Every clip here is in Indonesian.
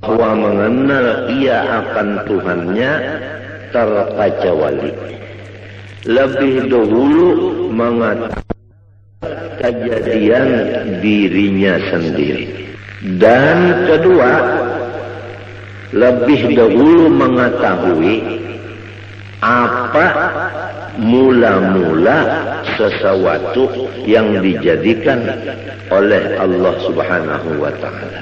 bahwa mengenal ia akan Tuhannya terkecuali. Lebih dahulu mengatakan kejadian dirinya sendiri. Dan kedua, lebih dahulu mengetahui apa mula-mula sesuatu yang dijadikan oleh Allah Subhanahu wa ta'ala.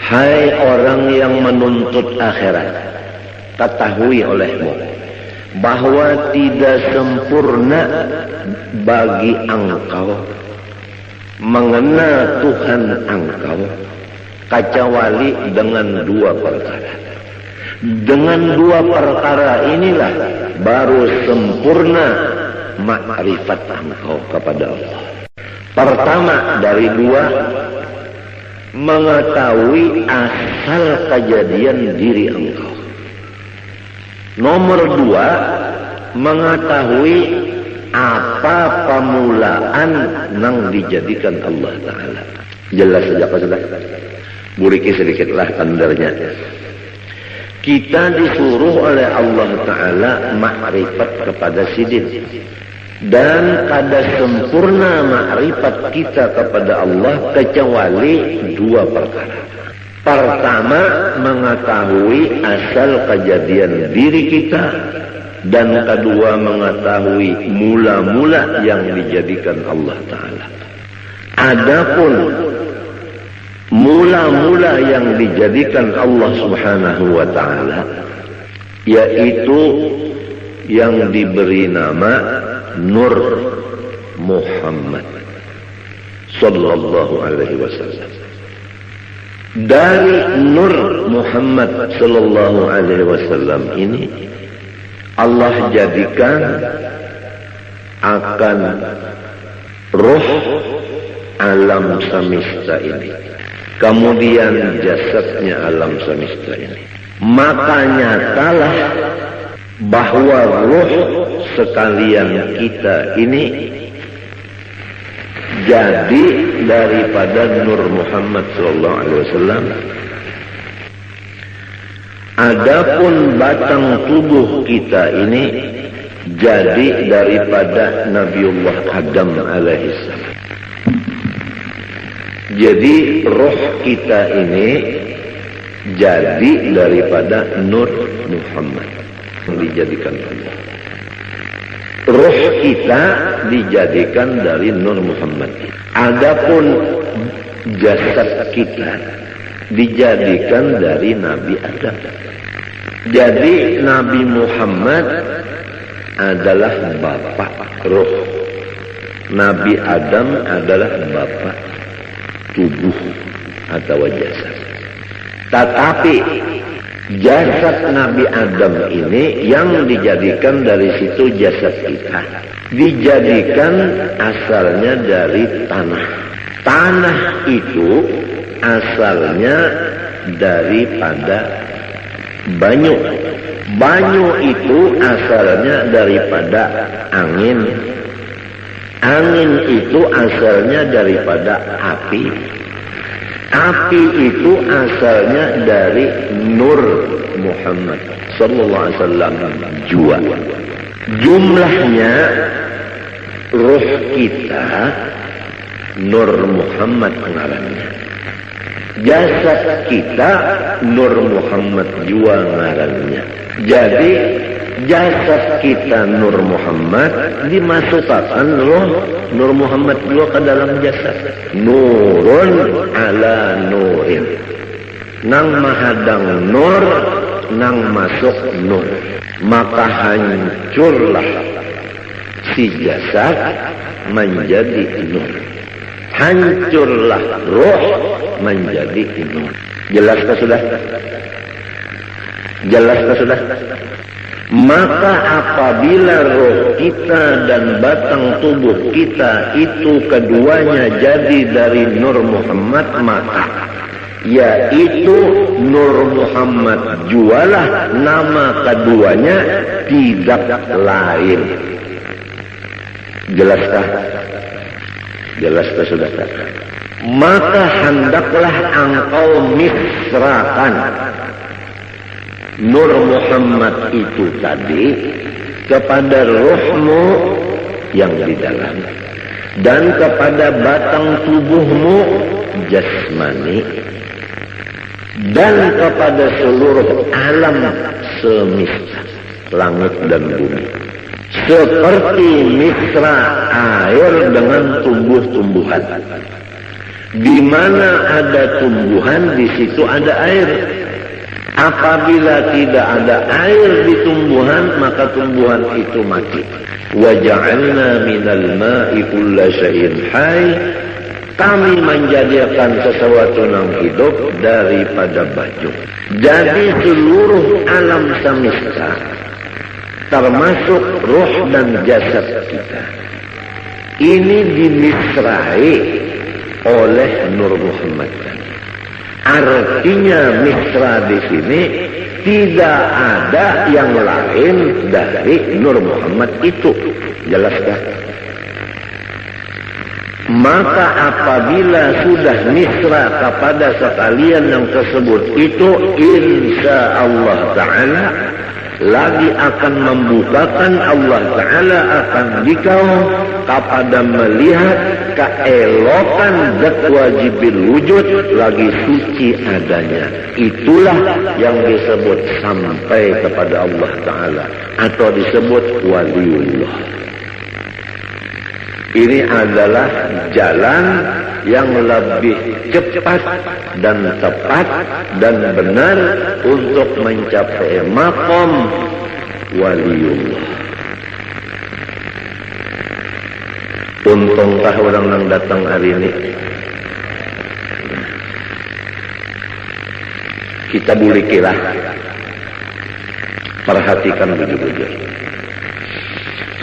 Hai orang yang menuntut akhirat, ketahui olehmu bahwa tidak sempurna bagi engkau mengenal Tuhan engkau kecuali dengan dua perkara. Dengan dua perkara inilah baru sempurna makrifat engkau kepada Allah. Pertama dari dua, mengetahui asal kejadian diri engkau. Nomor dua, mengetahui apa pemulaan yang dijadikan Allah Ta'ala. Jelas saja apa sudah? Buriki sedikitlah tandarnya. Kita disuruh oleh Allah Ta'ala makrifat kepada sidin. Dan kada sempurna makrifat kita kepada Allah kecuali dua perkara. Pertama, mengetahui asal kejadian diri kita. Dan kedua, mengetahui mula-mula yang dijadikan Allah Ta'ala. Adapun mula-mula yang dijadikan Allah Subhanahu wa ta'ala, yaitu yang diberi nama Nur Muhammad sallallahu alaihi wasallam. Dari Nur Muhammad sallallahu alaihi wasallam ini Allah jadikan akan roh alam semesta ini, kemudian jasadnya alam semesta ini. Maka nyatalah bahwa roh sekalian kita ini jadi daripada Nur Muhammad sallallahu alaihi wasallam. Adapun batang tubuh kita ini jadi daripada Nabiullah Adam alaihissalam. Jadi roh kita ini jadi daripada Nur Muhammad yang dijadikan Allah. Roh kita dijadikan dari Nur Muhammad. Adapun jasad kita dijadikan dari Nabi Adam. Jadi Nabi Muhammad adalah bapak roh. Nabi Adam adalah bapak tubuh atau jasad. Tetapi jasad Nabi Adam ini yang dijadikan dari situ jasad kita, dijadikan asalnya dari tanah. Tanah itu asalnya daripada banyu. Banyu itu asalnya daripada angin. Angin itu asalnya daripada api. Api itu asalnya dari Nur Muhammad sallallahu alaihi wasallam jua. Jumlahnya roh kita Nur Muhammad ngarannya. Jasad kita Nur Muhammad jua ngarannya. Jadi jasad kita Nur Muhammad dimasukkan roh Nur Muhammad jua ke dalam jasad. Nurun ala nurin. Nang mahadang nur, nang masuk nur. Maka hancurlah si jasad menjadi nur. Hancurlah roh menjadi nur. Jelaskah sudah? Jelaskah sudah? Maka apabila roh kita dan batang tubuh kita itu keduanya jadi dari Nur Muhammad, maka yaitu Nur Muhammad jualah nama keduanya tidak lain. Jelaskah? Jelaskah sudah? maka hendaklah engkau misrakan Nur Muhammad itu tadi kepada ruhmu yang di dalam dan kepada batang tubuhmu jasmani dan kepada seluruh alam semesta langit dan bumi, seperti misra air dengan tumbuh-tumbuhan. Di mana ada tumbuhan, di situ ada air. Apabila tidak ada air di tumbuhan, maka tumbuhan itu mati. Wa ja'alna minal ma'i kulla syai'in hayy. Kami menjadikan sesuatu yang hidup daripada baju. Jadi seluruh alam semesta, termasuk ruh dan jasad kita, ini dimisrai oleh Nur Muhammad. Artinya misra di sini tidak ada yang lain dari Nur Muhammad itu. Jelaskah? Maka apabila sudah misra kepada sekalian yang tersebut itu, insya Allah Ta'ala lagi akan membukakan Allah Ta'ala akan dikau kepada melihat keelokan zat wajibil wujud lagi suci adanya. Itulah yang disebut sampai kepada Allah Ta'ala atau disebut waliullah. Ini adalah jalan yang lebih cepat dan tepat dan benar untuk mencapai maqam waliullah. Untungkah orang yang datang hari ini? Kita bulikilah. Perhatikan bujur-bujur.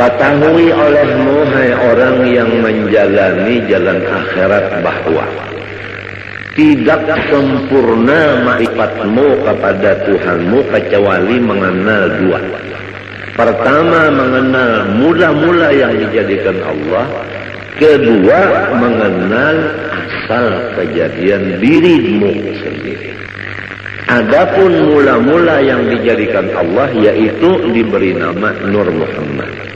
Ketahui olehmu, hai orang yang menjalani jalan akhirat, bahwa tidak sempurna ma'rifatmu kepada Tuhanmu kecuali mengenal dua. Pertama, mengenal mula-mula yang dijadikan Allah. Kedua, mengenal asal kejadian dirimu sendiri. Adapun mula-mula yang dijadikan Allah, yaitu diberi nama Nur Muhammad.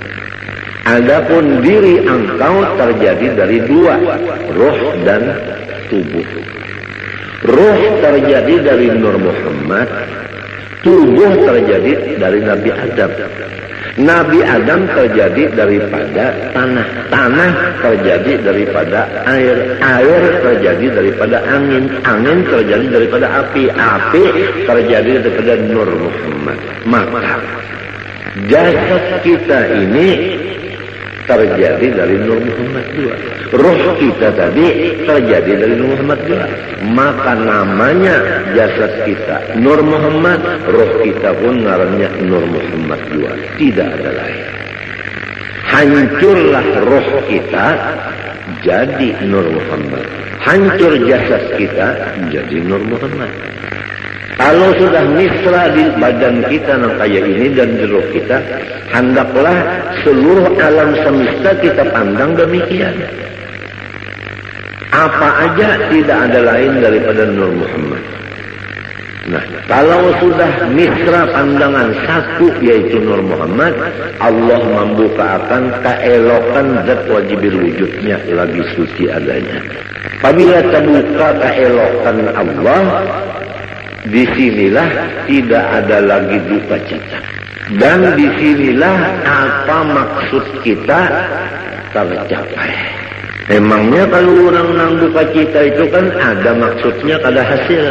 Adapun diri engkau terjadi dari dua, ruh dan tubuh. Ruh terjadi dari Nur Muhammad, tubuh terjadi dari Nabi Adam. Nabi Adam terjadi daripada tanah, tanah terjadi daripada air, air terjadi daripada angin, angin terjadi daripada api, api terjadi daripada Nur Muhammad. Maka jasad kita ini terjadi dari Nur Muhammad juga. Ruh kita tadi terjadi dari Nur Muhammad juga. Maka namanya jasad kita Nur Muhammad, ruh kita pun ngarannya Nur Muhammad juga. Tidak ada lain. Hancurlah ruh kita jadi Nur Muhammad. Hancur jasad kita jadi Nur Muhammad. Kalau sudah misra di badan kita yang kayak ini dan di ruh kita, hendaklah seluruh alam semesta kita pandang demikian. Apa aja tidak ada lain daripada Nur Muhammad. Nah, kalau sudah misra pandangan satu yaitu Nur Muhammad, Allah membukakan keelokan zat wajibil wujudnya lagi suci adanya. Apabila terbuka keelokan Allah, disinilah tidak ada lagi duka cita. Dan disinilah apa maksud kita tercapai. Emangnya kalau orang nang duka cita itu kan ada maksudnya, ada hasil.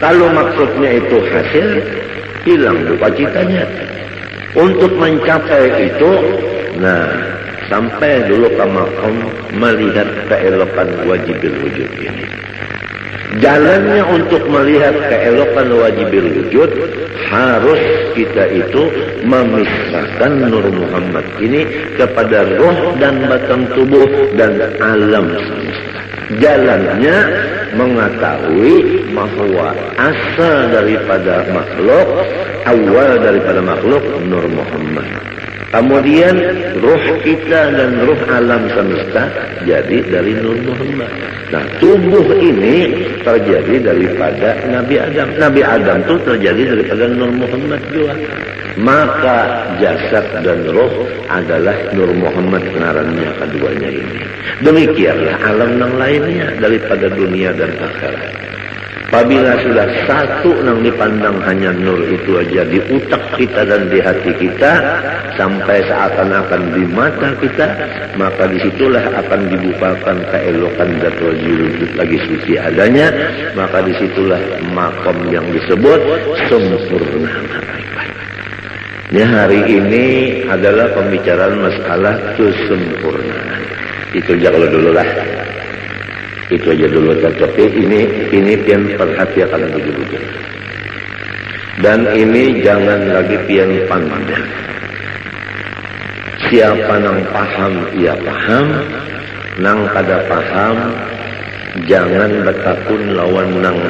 Kalau maksudnya itu hasil, hilang duka citanya. Untuk mencapai itu, nah, sampai dulu ke maqam melihat keelokan wajibil wujud ini. Jalannya untuk melihat keelokan wajibil wujud, harus kita itu memisahkan Nur Muhammad ini kepada roh dan batang tubuh dan alam semesta. Jalannya mengetahui bahwa asal daripada makhluk, awal daripada makhluk Nur Muhammad. Kemudian ruh kita dan ruh alam semesta jadi dari Nur Muhammad. Nah, tubuh ini terjadi daripada Nabi Adam. Nabi Adam itu terjadi daripada Nur Muhammad juga. Maka jasad dan roh adalah Nur Muhammad ngarannya keduanya ini. Demikianlah alam yang lainnya daripada dunia dan akhirat. Apabila sudah satu yang dipandang hanya nur itu aja di utak kita dan di hati kita, sampai seakan-akan di mata kita, maka disitulah akan dibukakan keelokan Zatul Wujud lagi suci adanya, maka disitulah makom yang disebut sempurna makrifat. Ya, hari ini adalah pembicaraan masalah kesempurnaan. Itu jangan dulu lah. Itu aja dulu tapi ini pian perhatikan begitu. Dan ini jangan lagi pian pandang. Siapa nang paham ia paham, nang kada paham jangan bertakun lawan nang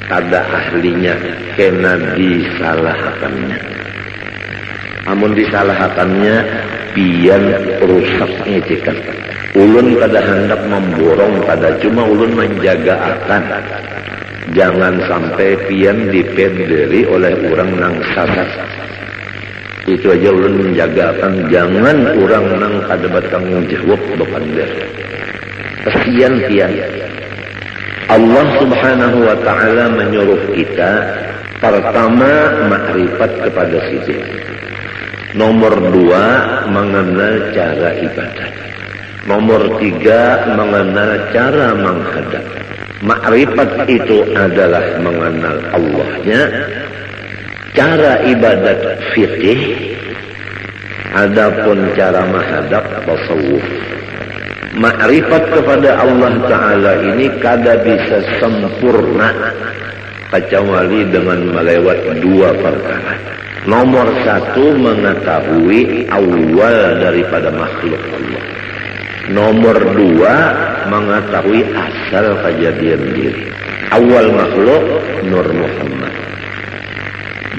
kada ahlinya kena disalahkannya. Amun disalahkannya pian rusaknya cekat. Ulun kada hendak memborong, kada cuma ulun menjaga akan jangan sampai pian dipenderi oleh orang nang salah. Itu aja ulun menjaga akan jangan orang nang kada bertanggung jawab bepander. Kesian pian. Allah Subhanahu wa taala menyuruh kita pertama makrifat kepada sisi. Nomor 2 mengenal cara ibadat. Nomor 3 mengenal cara menghadap. Makrifat itu adalah mengenal Allahnya. Cara ibadat fikih. Adapun cara menghadap tasawuf. Makrifat kepada Allah Ta'ala ini kada bisa sempurna kecuali dengan melewati 2 perkara. Nomor 1 mengetahui awal daripada makhluk Allah. Nomor 2 mengetahui asal kejadian diri. Awal makhluk Nur Muhammad.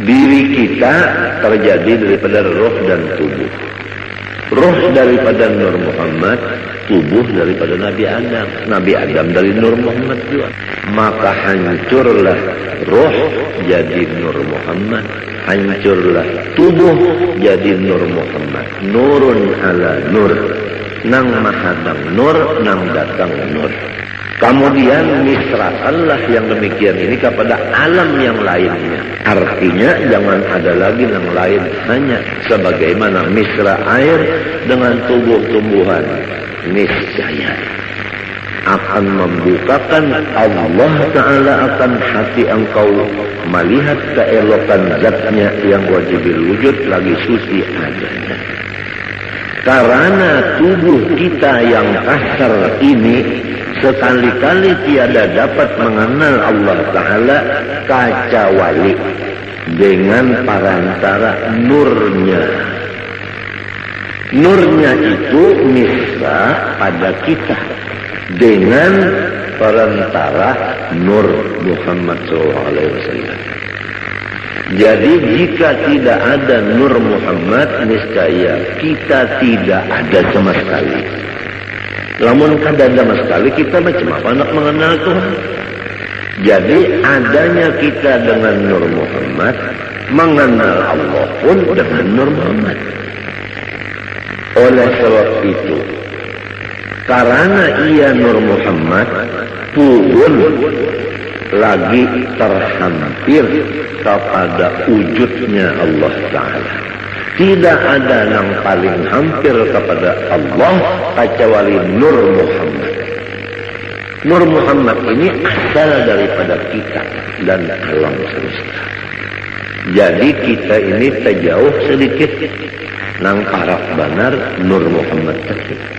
Diri kita terjadi daripada roh dan tubuh. Roh daripada Nur Muhammad, tubuh daripada Nabi Adam. Nabi Adam dari Nur Muhammad juga. Maka hancurlah roh jadi Nur Muhammad. Hancurlah tubuh jadi Nur Muhammad. Nurun ala nur. Nang mahadang nur, nang datang nur. Kemudian misrakanlah yang demikian ini kepada alam yang lainnya. Artinya jangan ada lagi yang lain, hanya sebagaimana misra air dengan tubuh-tumbuhan. Niscaya akan membukakan Allah Ta'ala akan hati engkau melihat keelokan zatnya yang wajibil wujud lagi suci adanya. Karena tubuh kita yang kasar ini sekali-kali tiada dapat mengenal Allah Ta'ala kecuali dengan perantara nurnya. Nurnya itu misra pada kita dengan perantara Nur Muhammad SAW. Jadi jika tidak ada Nur Muhammad, niscaya kita tidak ada sama sekali. Namun kada ada sama sekali, kita macam apa nak mengenal Tuhan? Jadi adanya kita dengan Nur Muhammad, mengenal Allah pun dengan Nur Muhammad. Oleh sebab itu, karena ia Nur Muhammad pun lagi terhampir kepada wujudnya Allah Ta'ala. Tidak ada yang paling hampir kepada Allah kecuali Nur Muhammad. Nur Muhammad ini asal daripada kita dan alam semesta. Jadi kita ini terjauh sedikit nang paraf benar Nur Muhammad tersebut.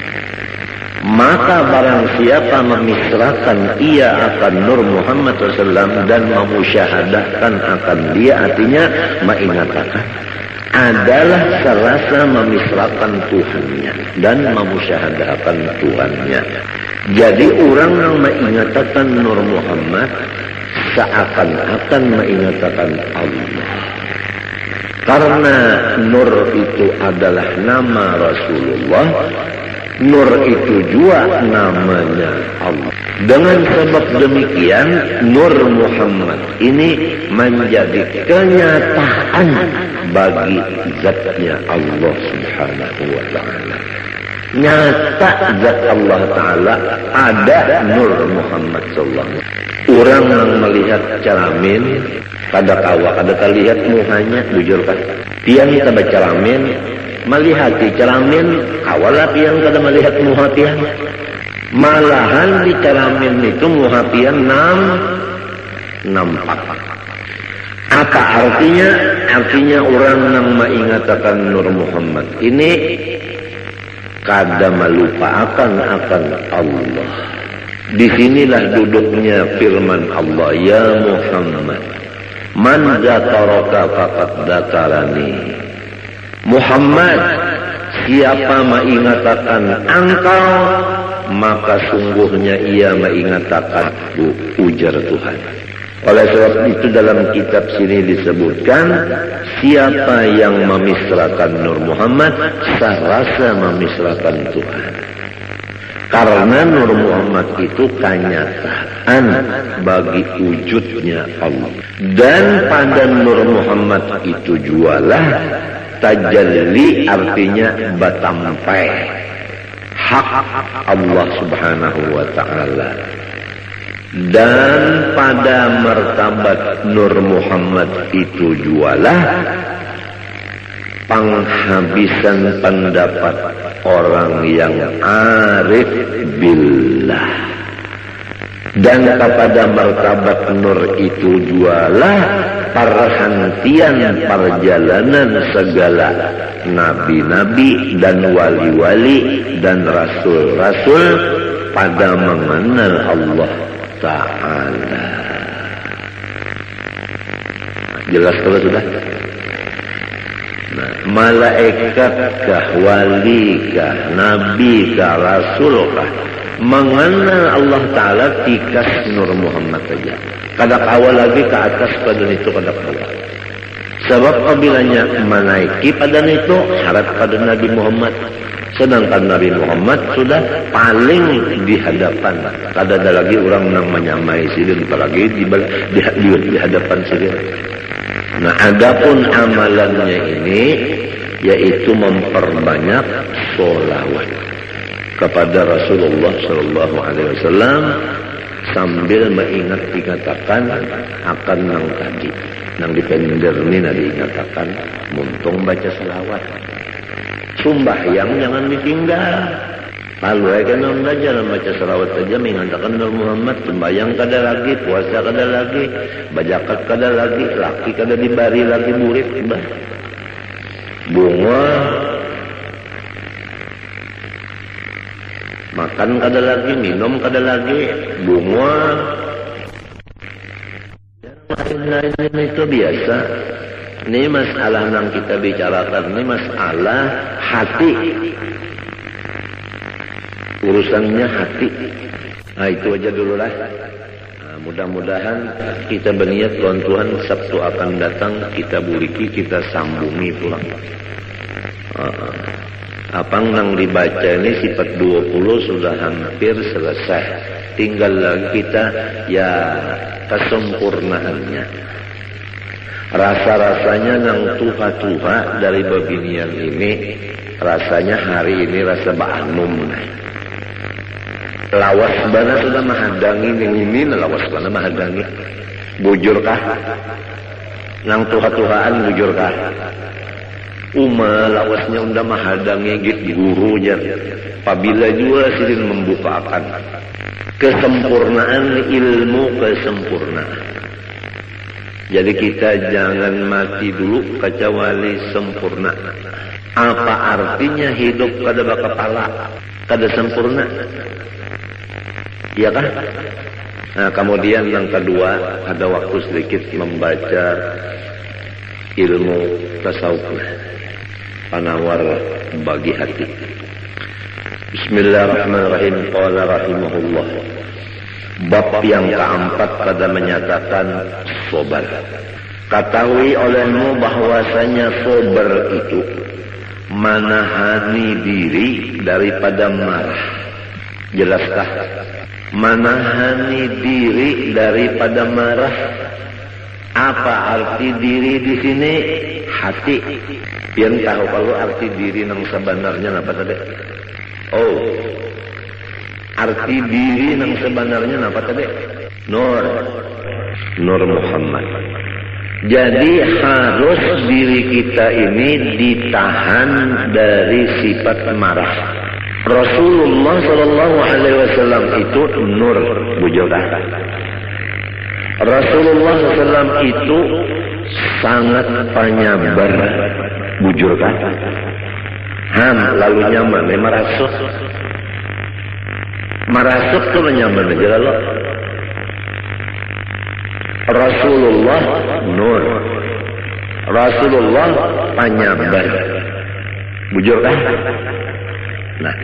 Maka barang siapa memisrakan ia akan Nur Muhammad SAW dan memusyahadahkan akan dia, artinya mengatakan adalah serasa memisrakan Tuhannya dan memusyahadahkan Tuhannya. Jadi orang yang mengatakan Nur Muhammad seakan-akan mengatakan Allah. Karena Nur itu adalah nama Rasulullah, Nur itu juga namanya Allah. Dengan sebab demikian, Nur Muhammad ini menjadi kenyataan bagi zatnya Allah Subhanahu wa Ta'ala. Nyata zat Allah Ta'ala ada Nur Muhammad sallallahu. Orang yang melihat cermin, kada kawa, kada terlihat muhanya, bujur kan? Tiang kita bercermin, melihat di cermin, kawalah tiang kada melihat muha tiang. Malahan di cermin itu muha tiang nampak. Apa artinya? Artinya orang yang mengingatkan Nur Muhammad ini kada melupakan akan Allah. Disinilah duduknya firman Allah, ya Muhammad, man zakaraka faqad zakarani. Muhammad, siapa mengingatkan engkau, maka sungguhnya ia mengingatkan ujar Tuhan. Oleh sebab itu dalam kitab sini disebutkan, siapa yang memisrakan Nur Muhammad, serasa memisrakan Tuhan. Karena Nur Muhammad itu kenyataan bagi wujudnya Allah. Dan pada Nur Muhammad itu jualah tajalli, artinya batampai hak Allah Subhanahu wa Ta'ala. Dan pada martabat Nur Muhammad itu jualah penghabisan pendapat orang yang arif billah. Dan kepada martabat Nur itu jualah perhentian perjalanan segala nabi-nabi dan wali-wali dan rasul-rasul pada mengenal Allah Ta'ala. Jelas kalau sudah? Nah, malaikatkah, walikah, nabikah, rasulkah, mengenal Allah Ta'ala tikas Nur Muhammad saja. Kada kawal lagi ke atas pada itu, kada kawal. Sebab apabila menaiki pada itu syarat pada Nabi Muhammad. Sedangkan Nabi Muhammad sudah paling di hadapan. Kada ada lagi orang yang menyamai sini, apalagi di hadapan sini. Nah, adapun amalannya ini yaitu memperbanyak sholawat kepada Rasulullah Sallallahu Alaihi Wasallam sambil dikatakan akan nang tadi, nang dipender ini diingatakan muntung baca selawat. Sumbahyang jangan ditinggal. Lalu kan belajar baca selawat saja mengatakan Nur Muhammad. Sembahyang kada lagi, puasa kada lagi, bajakat kada lagi, laki kada dibari lagi murid. Bunga makan kada lagi, minum kada lagi, bunga lain-lain itu biasa. Ini masalah yang kita bicarakan, ini masalah hati. Urusannya hati. Nah, itu aja dulu lah. Nah, mudah-mudahan kita berniat Tuhan Sabtu akan datang kita buriki, kita sambungi pulang. Apa yang dibaca ini sifat 20 sudah hampir selesai. Tinggal lagi kita ya kesempurnaannya. Rasa-rasanya yang tuha-tuha dari babinian ini, rasanya hari ini rasa ba'anum. Lawas bana sudah mahadangi ini lawas bana mahadangi. Bujurkah? Nang tuha-tuhaan bujurkah? Lawasnya unda mahadangi git guru jar. Apabila juga silin membukakan kesempurnaan ilmu, kesempurnaan. Jadi kita jangan mati dulu kecuali sempurna. Apa artinya hidup kada bakapala, kada sempurna? Iya kan? Nah, kemudian yang kedua, ada waktu sedikit membaca ilmu tasawuf, penawar bagi hati. Bismillahirrahmanirrahim. Qala rahimahullah. Bab yang keempat pada menyatakan sobar. Ketahui olehmu bahwasanya sabar itu menahani diri daripada marah. Jelaskah? Menahani diri daripada marah. Apa arti diri di sini? Hati. Yang tahu kalau arti diri yang sebenarnya apa tadi? Oh, arti diri yang sebenarnya apa tadi? Nur Muhammad. Jadi harus diri kita ini ditahan dari sifat marah. Rasulullah Shallallahu Alaihi Wasallam itu nur, bujukan. Rasulullah SAW itu sangat penyabar, bujurkan. Lalu nyaman, merasuk tuh nyaman aja lalu. Rasulullah nur, Rasulullah penyabar, bujurkan. Nah,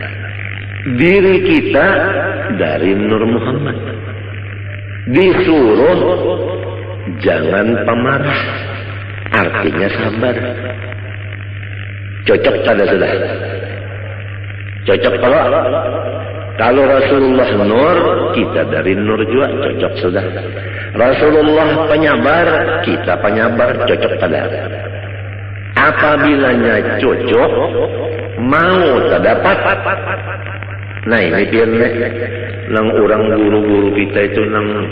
diri kita dari Nur Muhammad. Disuruh jangan pemarah, artinya sabar. Cocok pada sudah. Cocok kalau Rasulullah nur, kita dari nur juga cocok sudah. Rasulullah penyabar, kita penyabar, cocok pada. Apabila cocok, mau terdapat. Nah ini biarnya nang orang guru-guru kita itu nang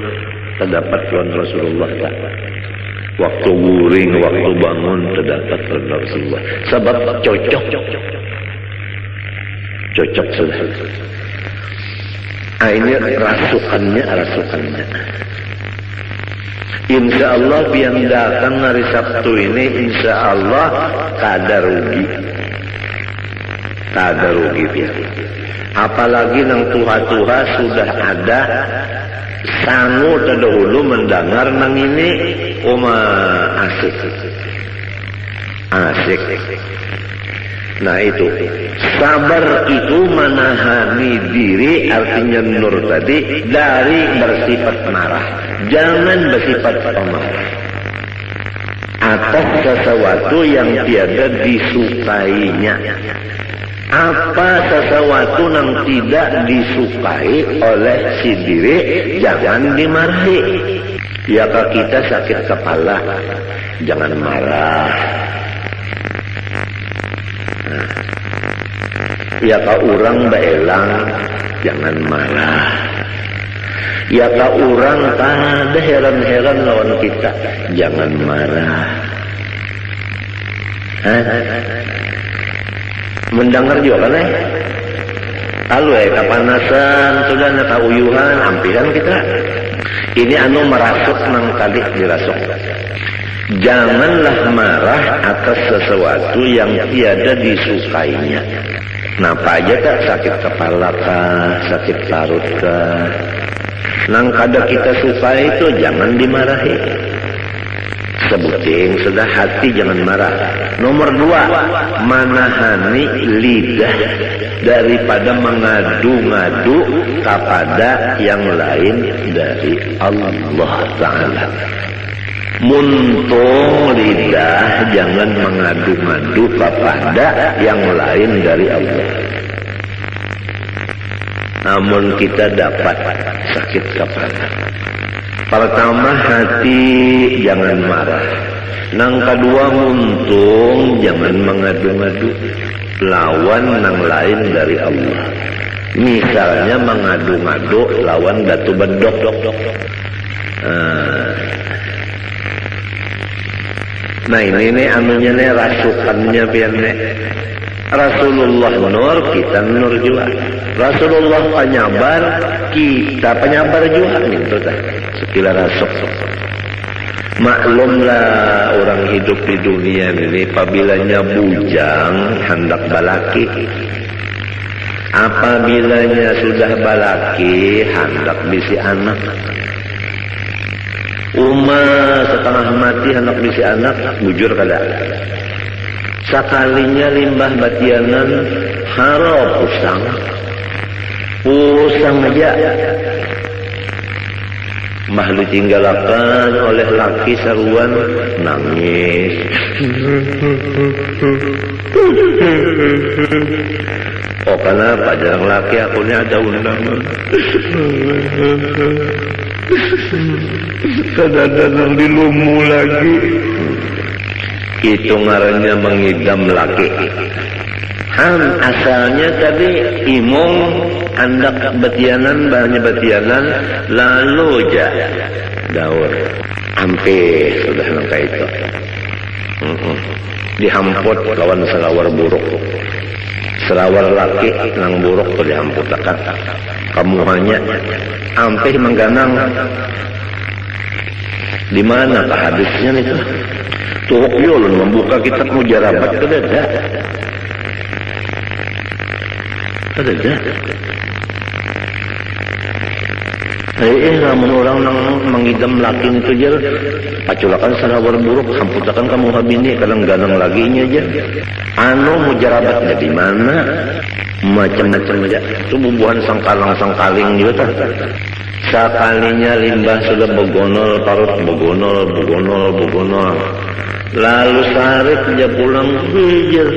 terdapat lawan Rasulullah tak. Waktu guring, waktu bangun terdapat lawan Rasulullah. Sebab cocok sudah. Ini rasukannya. Insya Allah yang datang hari Sabtu ini, insya Allah kada rugi biar. Apalagi nang tuha-tuha sudah ada sangu terdahulu mendengar nang ini asik. Nah itu sabar itu menahani diri, artinya nur tadi, dari bersifat marah. Jangan bersifat pemarah atas sesuatu yang tiada disukainya. Apa sesuatu yang tidak disukai oleh si diri, jangan dimarahi. Ya kalau kita sakit kepala, jangan marah. Ya kalau orang beelang, jangan marah. Ya kalau orang ada heran-heran lawan kita, jangan marah. Mendengar juga kan kalau kepanasan sudah kauyuhan ampiran kita ini merasuk nang kali dirasuk. Janganlah marah atas sesuatu yang tiada disukainya. Napa aja tak, sakit kepala kah, sakit parut kah, nang kada kita sukai itu jangan dimarahi. Sebuting sudah hati jangan marah. Nomor 2, menahani lidah daripada mengadu-ngadu kepada yang lain dari Allah Ta'ala. Muntung lidah jangan mengadu-ngadu kepada yang lain dari Allah. Namun kita dapat sakit kepala. Pertama, hati jangan marah. Nang kedua, muntung jangan mengadu-ngadu lawan nang lain dari Allah. Misalnya mengadu-ngadu lawan batu bedok. Nah ini anunya nih, rasukannya biarnya. Rasulullah nur, kita nur juga. Rasulullah penyabar, kita penyabar juga. Minta sekilas rasuk. Maklumlah orang hidup di dunia ini, apabila bujang hendak balaki. Apabila sudah balaki hendak bisi anak. Setengah mati hendak bisi anak, bujur kada. Sekalinya limbah batianan harap pusang aja. mah ditinggalakan oleh laki saruan nangis. Oh kenapa jarang laki akunya ada undangan. Kadang-kadang dilumu lagi. Itu ngarannya mengidam laki. Asalnya tadi imong andak betianan bahannya betianan lalu aja daur ampe sudah nangka itu dihamput lawan selawar buruk selawar laki nang buruk tuh dihamput akan kamu hanya ampe mengganang di mana kah hadisnya itu tuh yulun membuka kitab mujarabat kedada ada. Namun orang nang mengidam laki itu aja paculakan salawar buruk hamputakan kamu habini kadang ganang laginya aja anu mujarabatnya di mana macam-macam aja itu bubuhan sangkaling juga tak sekalinya limbah sudah begonol parut begonol lalu sarit aja pulang hijau.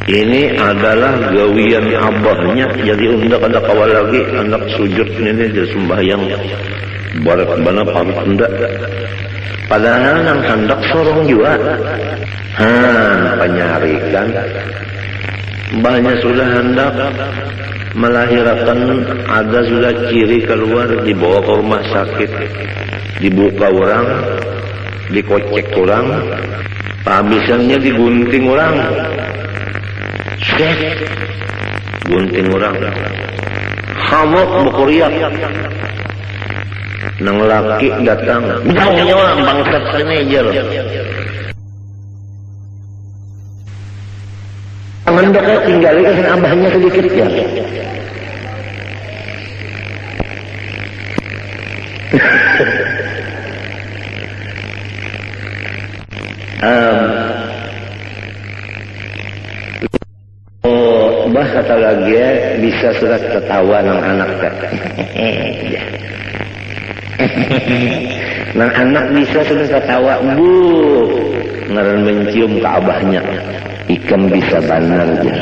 Ini adalah gawian abahnya jadi undak ada kawal lagi anak sujud ini jadi sembahyang barat bana parut hendak padahal nang hendak sorong juga penyarikan mbahnya sudah hendak melahirkan ada sudah ciri keluar dibawa ke rumah sakit dibuka orang dikocek orang habisannya digunting orang gunting orang hamok bukuriak nang laki datang jauhnya orang bangsat sini aja loh tangan dokter tinggalin abahnya sedikit ya bah kata lagi ya bisa surat ketawa nang anak nang anak bisa sudah ketawa bu ngaran mencium ke abahnya ikan bisa banar aja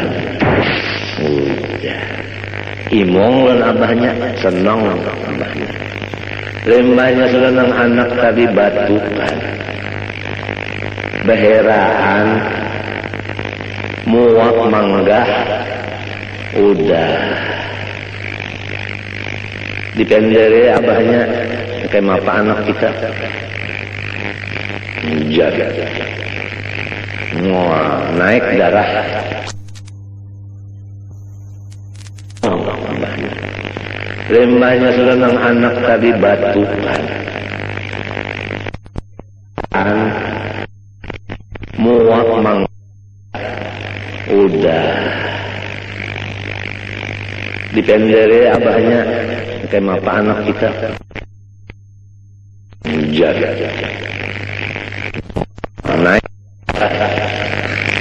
udah imong lan abahnya senang abahnya lembahnya sudah nang anak tadi batukan beheraan muak manggah udah dipendere abahnya kayak apa anak kita jaga wah naik darah abahnya lembahnya sudah nang anak tadi batukan muak manggah udah dipendere abahnya kayak apa anak kita jaga naik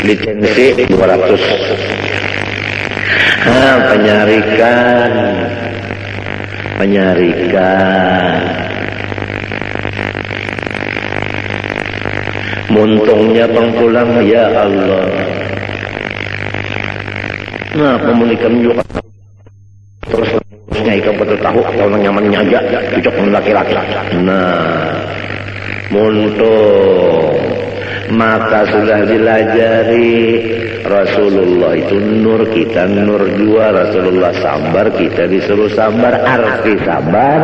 lisensi 200 penyarikan muntungnya pengpulang ya Allah. Nah, pemulikan juga terus ikan betul tahu kalau nyamannya aja cocok dengan laki-laki. Nah, muntung maka sudah dilajari Rasulullah itu nur, kita nur juga. Rasulullah sabar, kita disuruh sabar. Arti sabar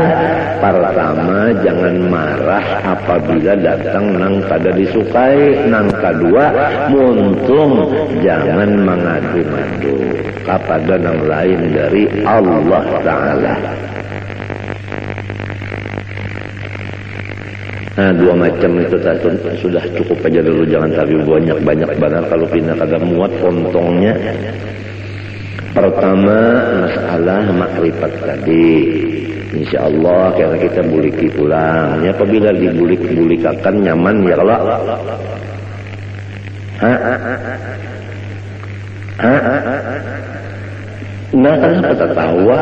pertama jangan marah apabila datang nang kada disukai. Nang kedua muntung jangan mengadu-ngadu kepada nang lain dari Allah Ta'ala. Nah, dua macam itu sudah cukup aja dulu, jangan tapi banyak banget kalau pindah kagak muat pontongnya. Pertama masalah makrifat tadi, insya Allah karena kita buliki pulang ya, apabila dibulikakan nyaman ya kalau nah kenapa tertawa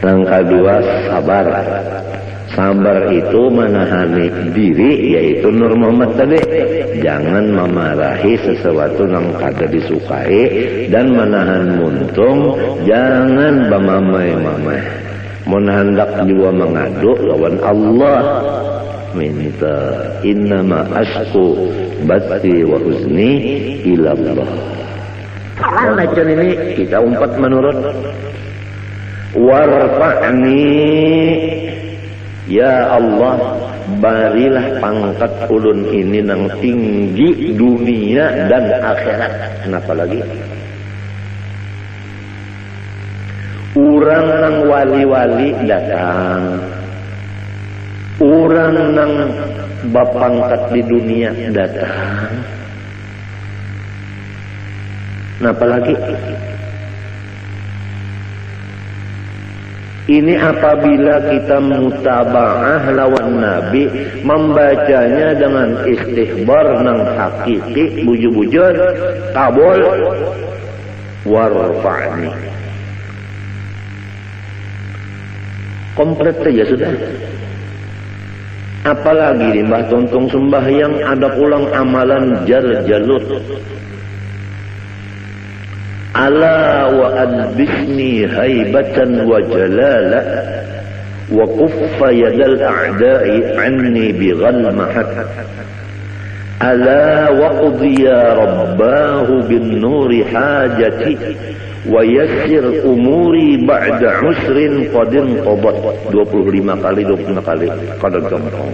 Langkah dua, sabar. Sabar itu menahani diri, yaitu Nur Muhammad tadi. Jangan memarahi sesuatu yang kada disukai, dan menahan muntung, jangan bamamai-mamai. Mun hendak juga mengadu lawan Allah, minta innama asku bati wa huzni ila Allah. Macam ini kita umpat menurut warfa'ni, ya Allah, barilah pangkat ulun ini nang tinggi dunia dan akhirat. Kenapa lagi? Urang nang wali-wali datang, urang nang bapangkat di dunia datang. Kenapa lagi? Ini apabila kita mutaba'ah lawan Nabi, membacanya dengan istihbar nang hakiki, bujur-bujur, kabul, warfa'ni. Komplit saja sudah. Apalagi di Mbah Tontong sembahyang ada pulang amalan jar-jalut. Ala wa adbisni haibatan wa jalala wa kuffa yadal a'da'i anni bighalmahat. Ala wa qudhiya rabbahu bin nuri hajati wa yassir umuri ba'da usrin qadin qabat. 25 kali qadin gampang.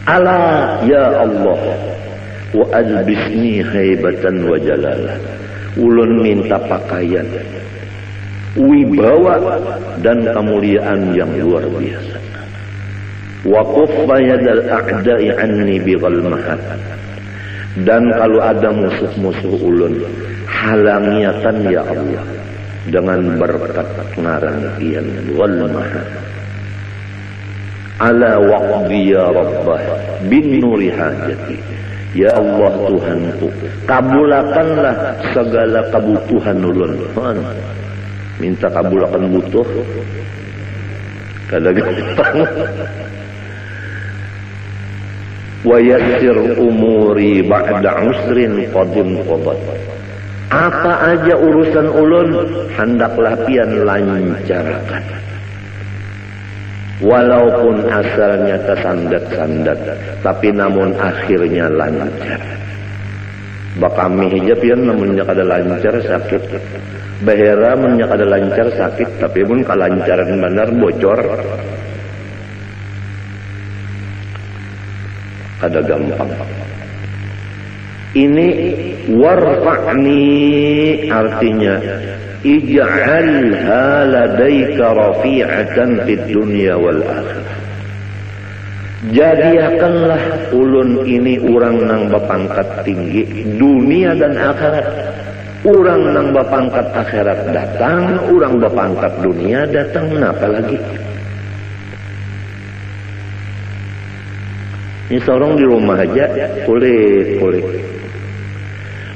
Ala ya Allah wa adbisni haibatan wa jalala. Ulun minta pakaian wibawa dan kemuliaan yang luar biasa. Wa kuffa yadal a'da'i anni bighalmahat. Dan kalau ada musuh-musuh ulun, halangiatan ya Allah dengan berkat ngarantian wal maha. Ala waqdi ya rabbah bin nuri hajati. Ya Allah Tuhanku, kabulakanlah segala kebutuhan ulun. Minta kabulakan butuh kada gampang. Wa yassir umuri ba'da usrin qadin qadat. Apa aja urusan ulun hendaklah pian lancarkan. Walaupun asalnya tersandat-sandat, tapi namun akhirnya lancar. Bakami hija pian namunnya kada lancar sakit. Bahera munnya kada lancar sakit, tapi mun kalancaran benar bocor. Kada gampang. Ini warfa'ni artinya ij'alha ladaika rafi'atan fid dunya wal akhirah. Jadikanlah ulun ini urang nang bapangkat tinggi dunia dan akhirat. Urang nang bapangkat akhirat datang, urang bapangkat dunia datang, kenapa lagi? Ini seorang di rumah aja kulit.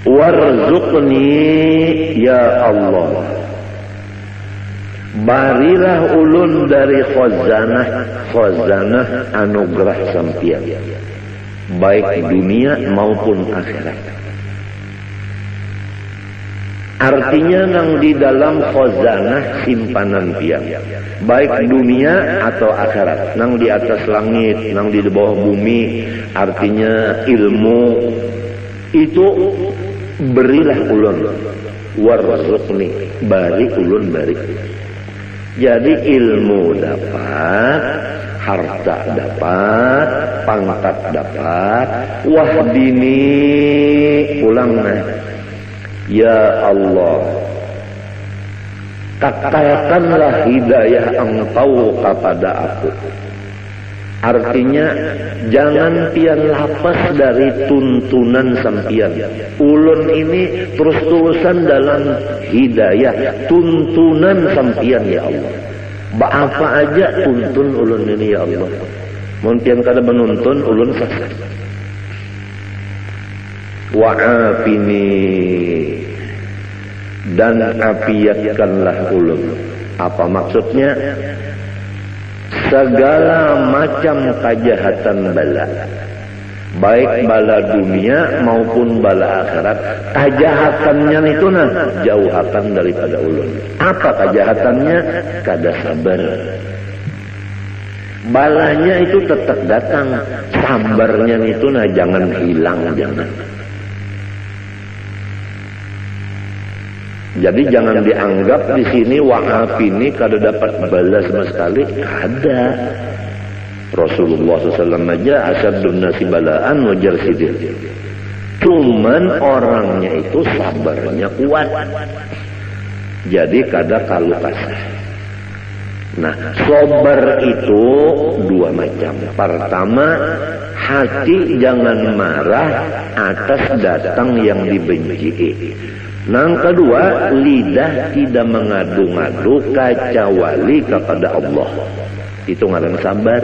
Warzuqni ya Allah, barilah ulun dari khazanah anugerah sampian, baik dunia maupun akhirat. Artinya nang di dalam khazanah simpanan pian, baik dunia atau akhirat, nang di atas langit, nang di bawah bumi, artinya ilmu itu berilah ulun. Warzuqni, bari ulun bari. Jadi ilmu dapat, harta dapat, pangkat dapat, wahdini ulangna. Ya Allah, kakalkanlah hidayah Engkau kepada aku. Artinya jangan pian lapas dari tuntunan sampian. Ulun ini terus-terusan dalam hidayah, tuntunan sampian ya Allah. Apa aja tuntun ulun ini ya Allah. Mun pian kada menuntun ulun sesat. Wa'afini dan afiatkanlah ulun. Apa maksudnya? Segala macam kejahatan bala, baik bala dunia maupun bala akhirat, kejahatannya itu jauhakan daripada ulun. Apa kejahatannya? Kada sabar. Balanya itu tetap datang, sabarnya itu jangan hilang, jangan. Jadi jangan dianggap di sini wa'af ini kada dapat balas sama sekali. Ada. Rasulullah SAW aja asyadun nasi balaan wajar sidir. Cuman orangnya itu sabarnya kuat. Jadi kada kalu kasah. Nah, sabar itu dua macam. Pertama, hati jangan marah atas datang yang dibenci. Yang kedua, lidah tidak mengadu-ngadu kecuali kepada Allah. Itu ngaran sabar.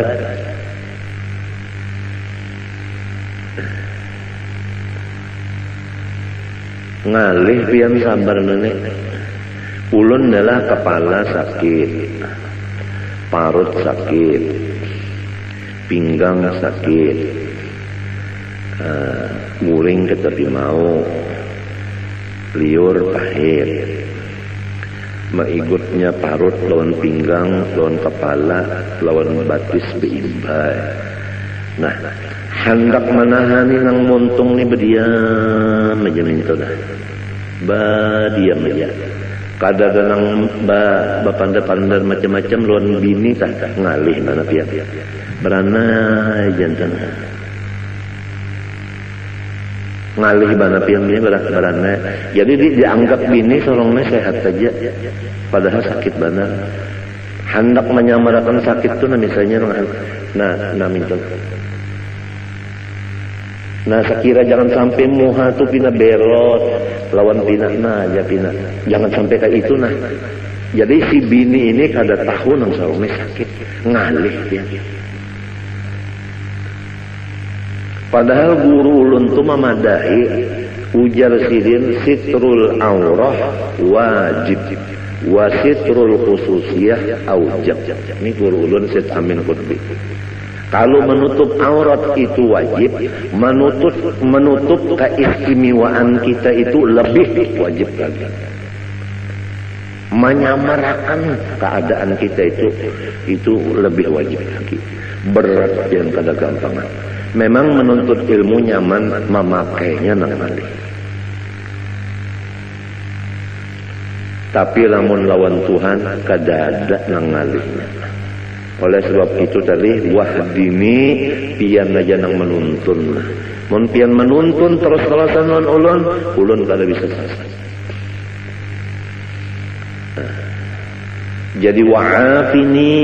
Ngalih pian sabar nenek. Ulun adalah kepala sakit, parut sakit, pinggang sakit, muring tetapi mau, liur pahit, maigutnya parut lawan pinggang, lawan kepala, lawan batis beimbai. Nah, hendak menahani nang montung ni berdiam aja minta dah, berdiam aja. Kada nang bapandar-pandar macam-macam lawan bini tak ngalih mana pihak beranai jantan. Ngalih bana pian ini beranai. Jadi dianggap bini solongnya sehat saja, padahal sakit benar. Hendak menyamarakan sakit tu misalnya minta. Nah, sekira jangan sampai muha tu pina berot lawan pina aja pina. Jangan sampai kayak itu nah. Jadi si bini ini kada tahu nang solongnya sakit, ngalih dia. Padahal guru ulun tu memadahi ujar sidin sitrul aurah wajib wa sitrul khususiyah aujab. Ini guru ulun Syed Amin Qutbi. Kalau menutup aurat itu wajib, menutup keistimewaan kita itu lebih wajib lagi. Menyamarakan keadaan kita itu lebih wajib lagi. Berat yang kada gampang. Memang menuntut ilmu nyaman, memakainya nang malih. Tapi lamun lawan Tuhan kada ada nang malihnya. Oleh sebab itu tadi wahdini pian aja nang menuntun. Mun pian menuntun terus-terusan ulun kada bisa selesai. Jadi wa'afini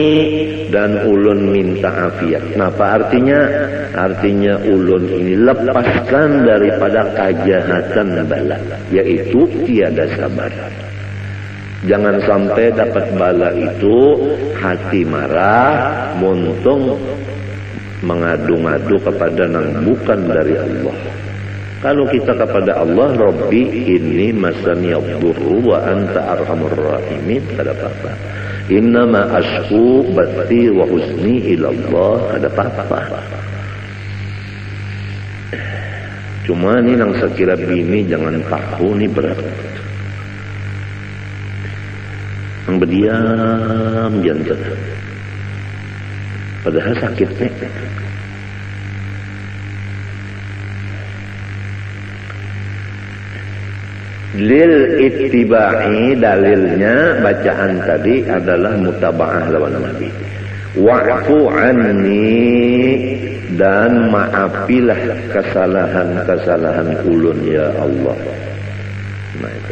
dan ulun minta afiat. Nah, apa artinya? Artinya ulun ini lepaskan daripada kejahatan bala, yaitu tiada sabar. Jangan sampai dapat bala itu hati marah, muntung mengadu-ngadu kepada nang bukan dari Allah. Kalau kita kepada Allah, Rabbi inni masani yadurru wa anta arhamur rahimin, kada apa-apa. Innama ashku bati wa huzni ila Allah, kada apa-apa. Cuma ni nang sekira bini jangan paku ni berat. Nang berdiam jantan. Padahal sakitnya. Lil ittiba'i, dalilnya bacaan tadi adalah mutaba'ah lawan Nabi. Wa'fu anni, dan maafilah kesalahan-kesalahan ulun ya Allah. Nah itu.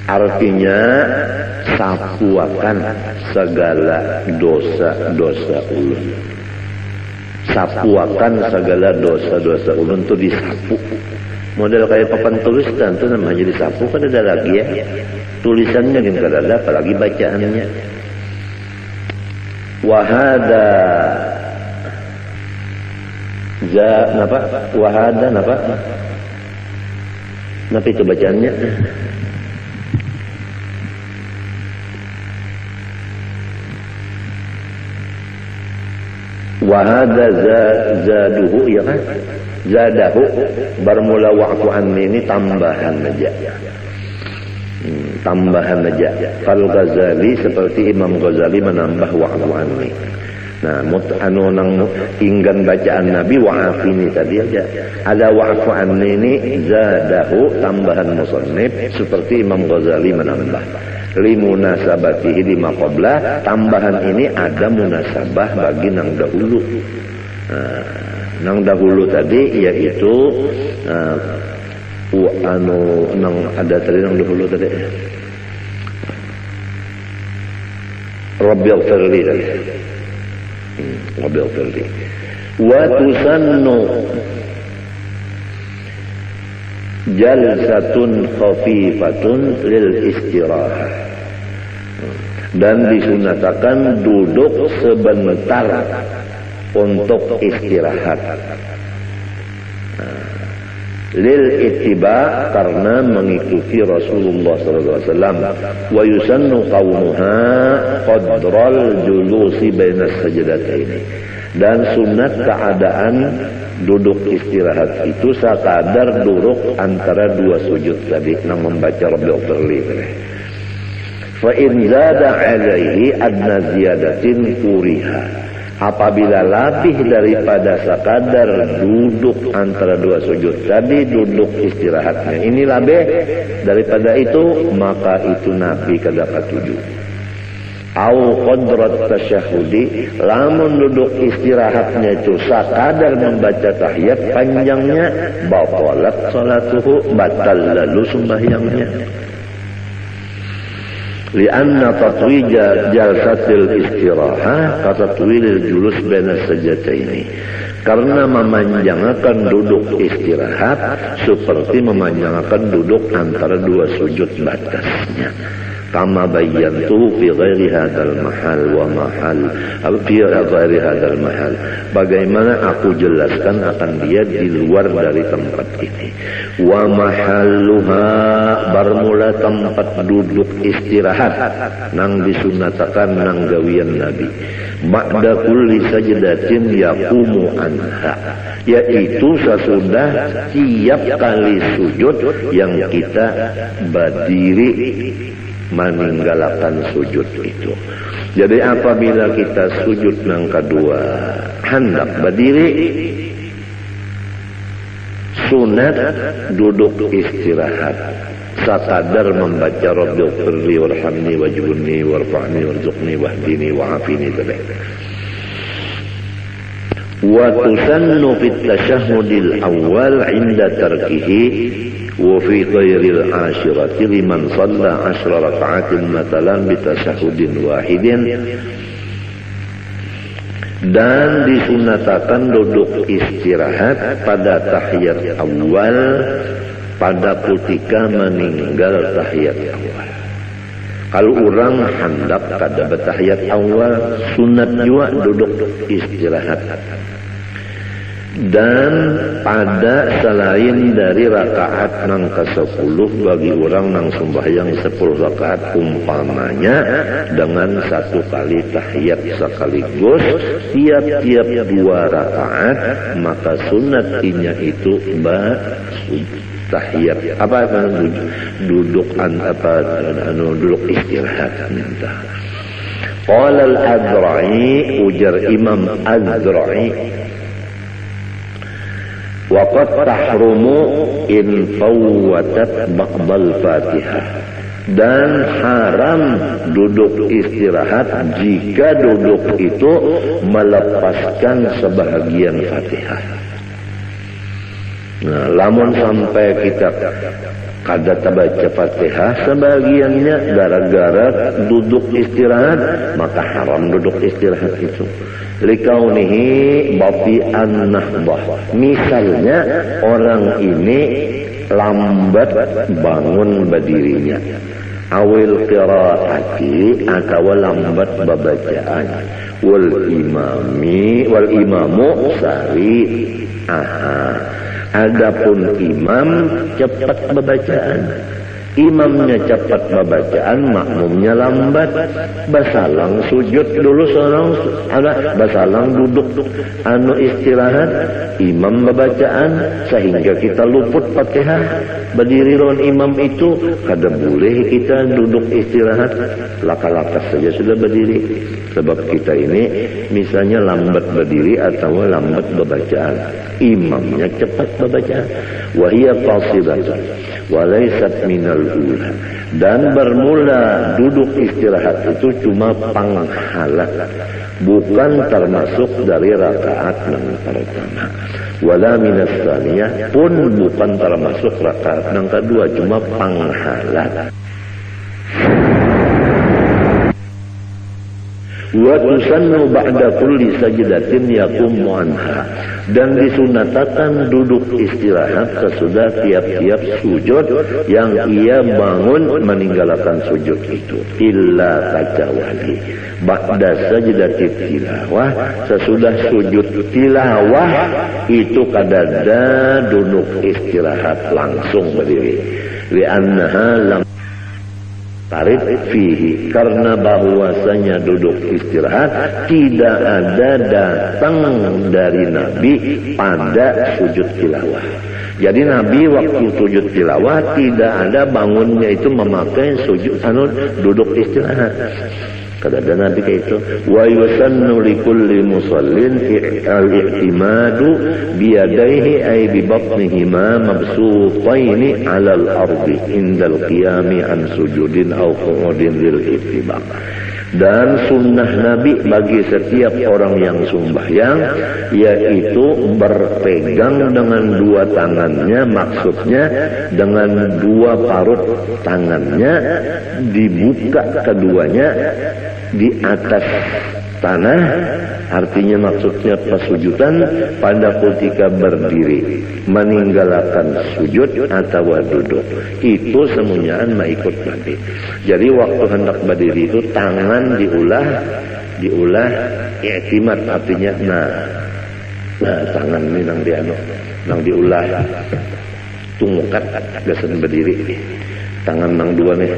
Artinya sapuakan segala dosa-dosa ulun. Sapuakan segala dosa-dosa ulun itu disapu. Model kayak papan tulisan itu namanya disapu, kan ada lagi ya. Tulisannya kan kada ada, apalagi bacaannya. Wahada napa? Wahada napa? Napa itu bacaannya? Wa hadza zaduhu, ya kan? Zadahu bermula wa'fu anni ini tambahan aja. Tambahan aja. Fal Ghazali seperti Imam Ghazali menambah wa'fu anni. Nah, nang inggan bacaan Nabi wa'afini tadi aja. Ada wa'fu anni ini zadahu tambahan musannif seperti Imam Ghazali menambah. Limunasabatihi lima qablah, tambahan ini ada munasabah bagi nang dahulu. Nang dahulu tadi yaitu nang ada tadi nang dahulu tadi Rabbighfirli tadi. Rabbighfirli wa tusannu jalsatun khafifatun lil istirahah, dan disunatakan duduk sebentar untuk istirahat. Lil ittiba, karena mengikuti Rasulullah SAW. Wa yusannu qaumuha qadral julusi bainas sajdataini, dan sunat keadaan duduk istirahat itu sekadar duduk antara dua sujud tadi nang membaca Rabbighfirli. Fa in zada alaihi adna ziyadatin kuriha, apabila lebih daripada sekadar duduk antara dua sujud tadi, duduk istirahatnya ini lebih daripada itu, maka itu Nabi kadapat tujuh. Au qadrat tasyahudi, lamun duduk istirahatnya itu sekadar membaca tahiyat panjangnya, batalat salatuhu, batal lalu sembahyangnya. Lianna tatwija jalsatil istirahah katatwilil julus baina sajdataini, karena memanjangkan duduk istirahat seperti memanjangkan duduk antara dua sujud batasnya. Kama bayyantu fi ghairi hadzal mahal wa mahal fi ghairi hadzal mahal, bagaimana aku jelaskan akan dia di luar dari tempat ini. Wa mahalluha, bermula tempat duduk istirahat nang disunatakan nang gawian Nabi. Ba'da kulli sajdatin yaqumu anha, yaitu sesudah tiap kali sujud yang kita berdiri meninggalkan sujud itu. Jadi apabila kita sujud nang kedua hendak berdiri, sunat duduk istirahat sekadar membaca Rabbighfirli warhamni wajburni warfa'ni warzuqni wahdini wa'afini tadi. Wa tusannu fit tasyahhudil awwal 'inda tarkihi wa fi ghairil ashirati liman shalla 10 raka'atin matalan bi tasyahhudin wahidin, dan disunatakan duduk istirahat pada tahiyat awal pada ketika meninggal tahiyat awal. Kalau orang hendak kada bertahiyat awal, sunat juga duduk istirahat. Dan pada selain dari rakaat nang ke-10 bagi orang nang sembahyang 10 rakaat umpamanya dengan satu kali tahiyat sekaligus tiap-tiap 2 rakaat, maka sunatnya itu tahiyat duduk duduk istirahat. Qala al-Adra'i, ujar Imam Adra'i, waqad tahrumu in fawwatat ba'dal Fatihah, dan haram duduk istirahat jika duduk itu melepaskan sebahagian Fatihah. Nah, lamun sampai kita kada baca Fatihah sebagiannya gara-gara duduk istirahat, maka haram duduk istirahat itu. Likaunihi bafi'an nahbah, misalnya orang ini lambat bangun berdirinya, awil qiraati atau lambat babacaan, wal imamu sari. Adapun imam cepat babacaan, Imamnya cepat bacaan, makmumnya lambat. Basalang sujud dulu seorang, basalang duduk istirahat. Imam bacaan sehingga kita luput Fatihah. Berdiri lawan imam itu kada boleh kita duduk istirahat. Laka-laka saja sudah berdiri. Sebab kita ini misalnya lambat berdiri atau lambat bacaan. Imamnya cepat bacaan. Wa hiya qasidatun wa laysat minal ula. Dan bermula duduk istirahat itu cuma panghala, bukan termasuk dari rakaat yang pertama. Wala minas tsaniyah, pun bukan termasuk rakaat yang kedua, cuma panghala. Wa tusannu ba'da kulli sajdatin yaqumu anha. Dan disunatakan duduk istirahat sesudah tiap-tiap sujud yang ia bangun meninggalkan sujud itu. Illa kecuali ba'da sajdatit tilawah, sesudah sujud tilawah itu kadada duduk istirahat langsung berdiri. Li'annaha lam tarif fihi, karena bahwasanya duduk istirahat tidak ada datang dari Nabi pada sujud tilawah. Jadi Nabi waktu sujud tilawah tidak ada bangunnya itu memakai sujud duduk istirahat. Kada ada Nabi kayak itu. Wa yusannu likulli musallin al-i'timadu biyadaihi ay bi batnihima mabsutaini 'ala al-ardi indal qiyami an sujudin aw qu'udin lil ittibaq. Dan sunnah Nabi bagi setiap orang yang sembahyang yaitu berpegang dengan dua tangannya, maksudnya dengan dua parut tangannya dibuka keduanya di atas tanah, artinya maksudnya pesujudan pada ketika berdiri, meninggalkan sujud atau duduk. Itu semuanya ikut Nabi. Jadi waktu hendak berdiri itu tangan diulah i'timad, artinya nah tangan ini nang diulah tungkat gasan berdiri, tangan nang dua nih.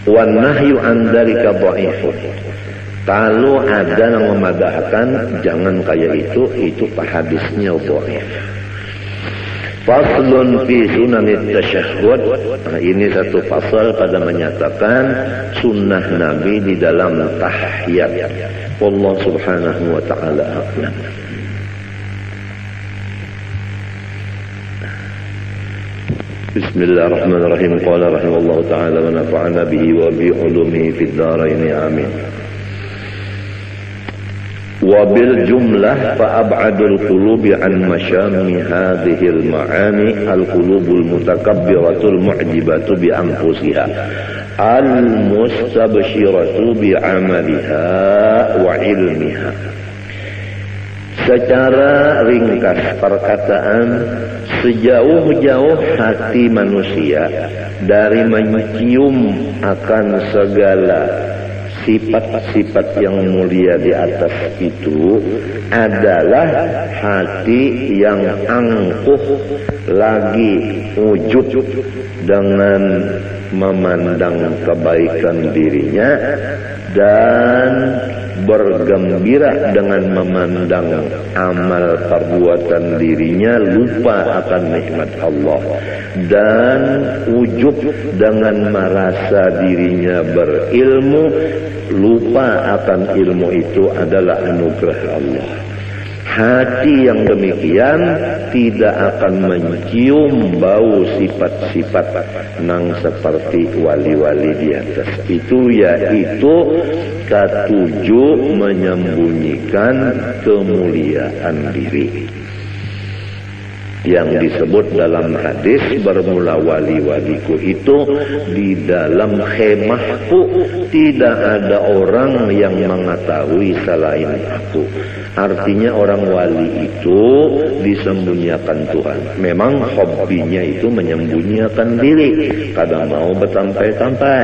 Wan nahyu an dzalika dhaifun. Kalau ada yang memadahkan jangan kayak itu hadisnya dhaif. Faslun fi sunanit tasyahhud. Nah, ini satu pasal pada menyatakan sunnah Nabi di dalam tahiyat. Allah Subhanahu wa taala a'lam. Bismillahirrahmanirrahim. Qala rahimahullahu ta'ala wa nafa'ana bihi wa bi ulumihi fid dharain amin. Wa bil jumlah fa ab'adul qulubi an masyami hadhil ma'ani al qulubul mutakabbiratul mu'jibatu bi anfusiha al mustabshiratu bi 'amaliha wa ilmiha. Secara ringkas perkataan, sejauh-jauh hati manusia dari mencium akan segala sifat-sifat yang mulia di atas itu adalah hati yang angkuh lagi wujud dengan memandang kebaikan dirinya dan bergembira dengan memandang amal perbuatan dirinya, lupa akan nikmat Allah, dan ujub dengan merasa dirinya berilmu, lupa akan ilmu itu adalah anugerah Allah. Hati yang demikian tidak akan mencium bau sifat-sifat nang seperti wali-wali di atas itu, yaitu ketujuh menyembunyikan kemuliaan diri yang disebut dalam hadis, bermula wali-waliku itu di dalam khemahku tidak ada orang yang mengetahui selain aku. Artinya orang wali itu disembunyikan Tuhan. Memang hobinya itu menyembunyikan diri, kadang mau bertampai-tampai,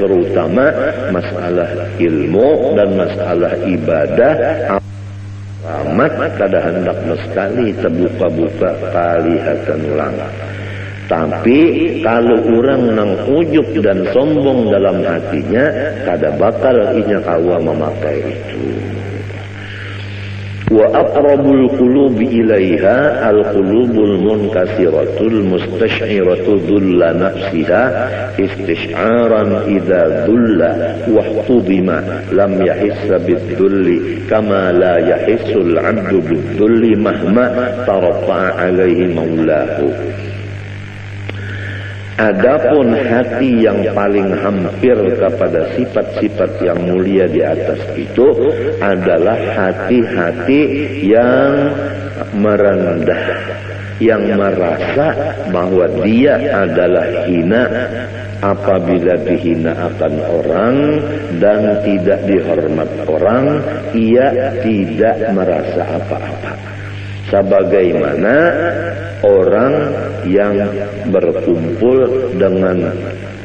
terutama masalah ilmu dan masalah ibadah amat kada hendak sekali terbuka-buka kelihatan ulang. Tapi kalau orang nang ujub dan sombong dalam hatinya, kada bakal inya kawa memakai itu. Wa aqrabul qulubi ilaiha al-qulubul munkasiratul mustash'iratu dhulla nafsiha istish'aran idza dhulla wa hubima lam yahissa bid-dhulli kama la yahissul 'abdu bid-dhulli mahma tarafa'a 'alaihi maulahu. Adapun hati yang paling hampir kepada sifat-sifat yang mulia di atas itu adalah hati-hati yang merendah, yang merasa bahwa dia adalah hina apabila dihina akan orang dan tidak dihormat orang, ia tidak merasa apa-apa. Sebagaimana orang yang berkumpul dengan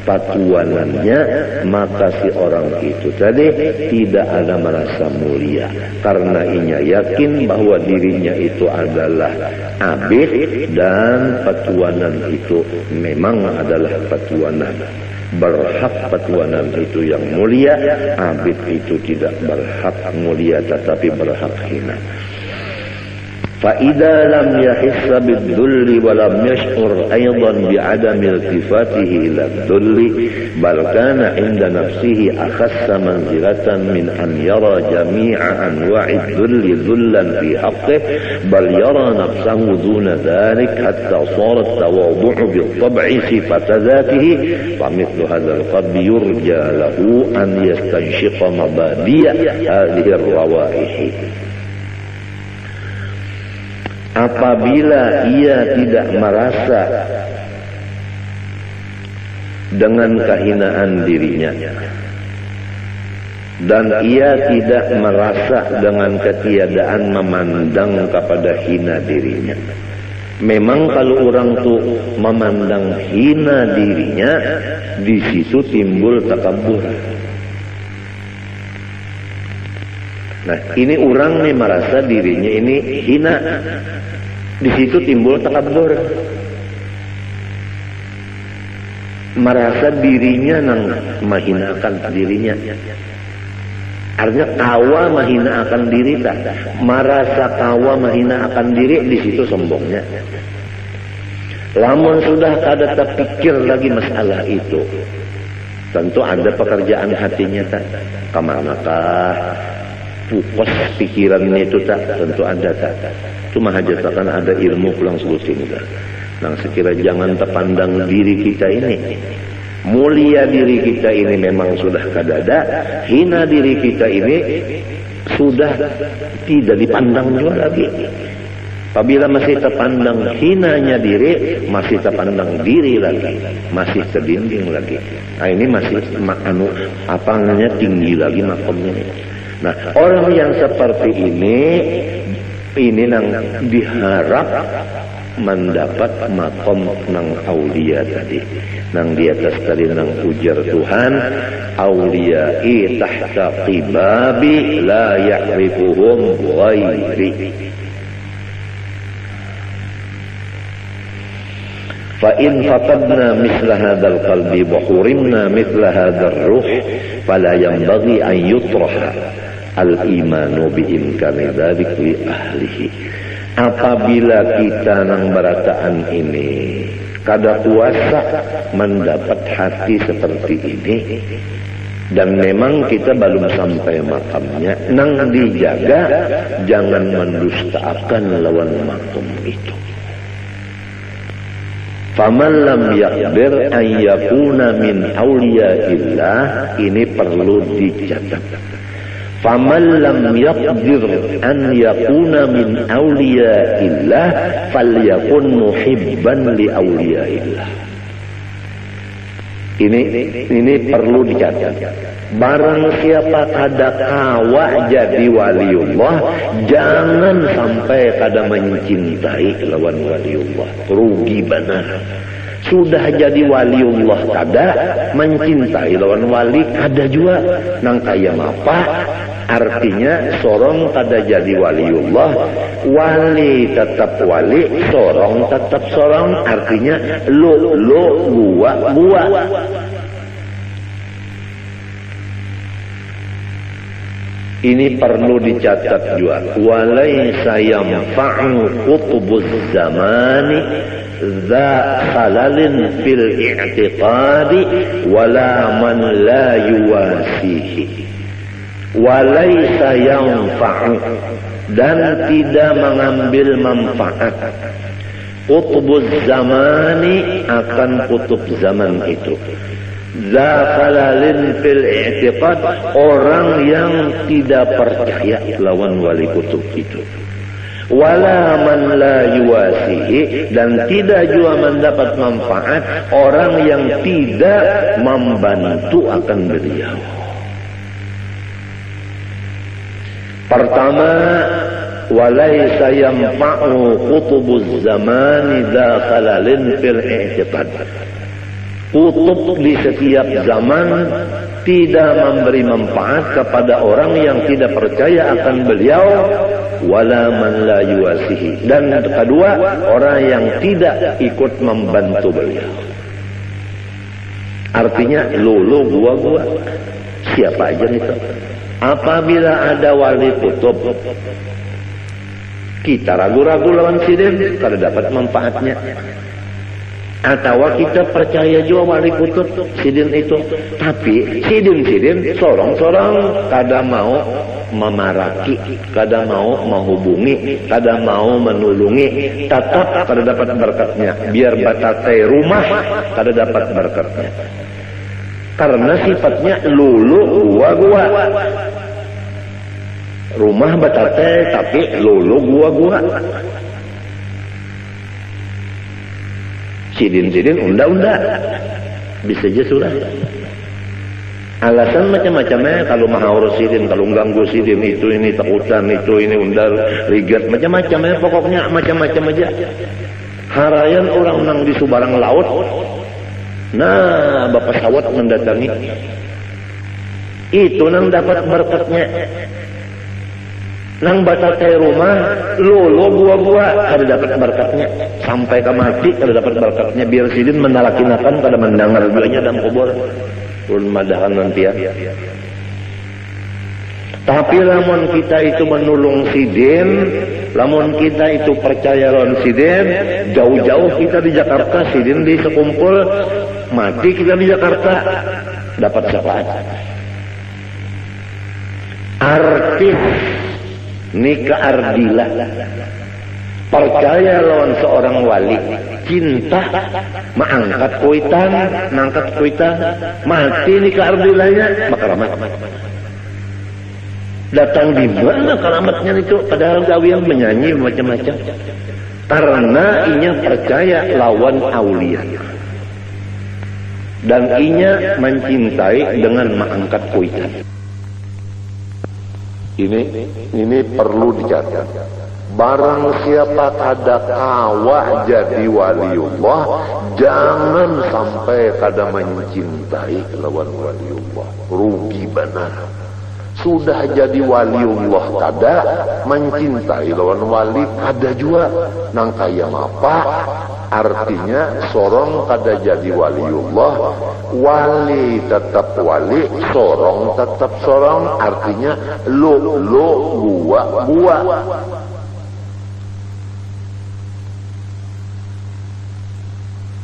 patuanannya, maka si orang itu tadi tidak ada merasa mulia karena inya yakin bahwa dirinya itu adalah abid dan patuanan itu memang adalah patuanan. Berhak patuanan itu yang mulia, abid itu tidak berhak mulia tetapi berhak hina. فإذا لم يحس بالذل ولم يشعر أيضا بعدم التفاته إلى الذل بل كان عند نفسه أخس منزلة من أن يرى جميع أنواع الذل ذلا في حقه بل يرى نفسه دون ذلك حتى صار التواضع بالطبع صفة ذاته فمثل هذا القلب يرجى له أن يستنشق مبادئ هذه الروائح. Apabila ia tidak merasa dengan kehinaan dirinya dan ia tidak merasa dengan ketiadaan memandang kepada hina dirinya. Memang kalau orang tuh memandang hina dirinya, di situ timbul takabur. Nah, ini orang nih merasa dirinya ini hina. Di situ timbul takabur. Merasa dirinya nang mahinakan dirinya. Artinya kawa mahinakan diri tak. Merasa kawa mahinakan diri, di situ sombongnya. Lamun sudah kada terpikir lagi masalah itu, tentu ada pekerjaan hatinya tak. Kemanakah pukos pikirannya itu tak, tentu ada tak. Cuma hajatakan ada ilmu pulang sebutin tak. Nang sekira jangan terpandang diri kita ini. Mulia diri kita ini memang sudah kadada, hina diri kita ini sudah tidak dipandang juga lagi. Apabila masih terpandang hinanya diri, masih terpandang diri lagi, masih terdinding lagi. Nah ini masih apa namanya tinggi lagi makamnya. Nah, orang yang seperti ini nang diharap mendapat makom nang aulia tadi. Nang di atas tadi nang ujar Tuhan, auliyai tahta qibabi la ya'rifuhum ghairi. فإن فقدنا مثل هذا القلب وحرمنا مثل هذا الروح فلا ينبغي أن يطرح الإيمان بإمكان ذلك لأهله. Apabila kita nang berataan ini kada kuasa mendapat hati seperti ini dan memang kita belum sampai makamnya, nang dijaga jangan mendustakan lawan makam itu. Faman lam yaqdir an yakuna min awliyaillah, ini perlu dicatat. Faman lam yaqdir an yakuna min awliyaillah falyakun muhibban li awliyaillah. Ini perlu dicatat. Barang siapa kada kawa jadi waliullah, jangan sampai kada mencintai lawan waliullah. Rugi benar. Sudah jadi waliullah kada, mencintai lawan wali kada jua. Nang kaya apa? Artinya sorong kada jadi waliullah, wali tetap wali, sorong tetap sorong. Artinya lo gua. Ini perlu dicatat juga. Walaysa yanfa'u qutbuz zamani dza khalalin fil i'tiqadi wala man la yuwasihi. Walaysa yanfa'u, dan tidak mengambil manfaat qutbuz zamani akan kutub zaman itu. Zafalalin fil i'tiqad, orang yang tidak percaya lawan wali kutub itu. Wala man la yuwasihi, dan tidak juga mendapat manfaat orang yang tidak membantu akan beliau. Pertama, walaysa yanfa'u qutubuz zamani zafalalin fil i'tiqad. Kutub di setiap zaman tidak memberi manfaat kepada orang yang tidak percaya akan beliau, wala man la yuwasihi, dan kedua orang yang tidak ikut membantu beliau. Artinya lulu gua siapa aja itu. Apabila ada wali kutub kita ragu-ragu lawan sidin, kada dapat manfaatnya. Atau kita percaya juga wali kutub sidin itu, tapi sidin sorong-sorong kada mau memaraki, kada mau menghubungi, kada mau menulungi, tetap kada dapat berkatnya. Biar batatai rumah kada dapat berkatnya, karena sifatnya lulu gua. Rumah batatai tapi lulu gua. Sidin unda bisa aja sudah. Alasan macam-macamnya kalau maha urus sidin, kalau ganggu sidin itu ini takutan itu ini undal rigat macam-macamnya, pokoknya macam-macam aja. Harayan orang nang di subarang laut, nah bapak sawat mendatangi itu nang dapat berkatnya. Nang batatai rumah lolo gua ada dapat berkatnya, sampai ke mati ada dapat berkatnya. Biar sidin menalakinakan kada mendengar duanya dalam kubur ulun madahan nanti ya. Tapi lamun kita itu menulung sidin, lamun kita itu percaya lawan sidin, jauh-jauh kita di Jakarta, sidin di sekumpul, mati kita di Jakarta dapat syafaat. Artis nikah ardilah, percaya lawan seorang wali, cinta, mengangkat kuitan, mati nikah ardilahnya, makaramat. Datang di mana keramatnya itu? Padahal gawian menyanyi macam-macam. Karena inya percaya lawan aulia, dan inya mencintai dengan mengangkat kuitan. Ini perlu dicatat. Barang siapa kada kawa jadi waliullah, jangan sampai kada mencintai lawan waliullah. Rugi benar. Sudah jadi waliullah kada, mencintai lawan wali kada juga. Nang kaya apa? Artinya sorong kada jadi waliullah, wali tetap wali, sorong tetap sorong. Artinya lo gua.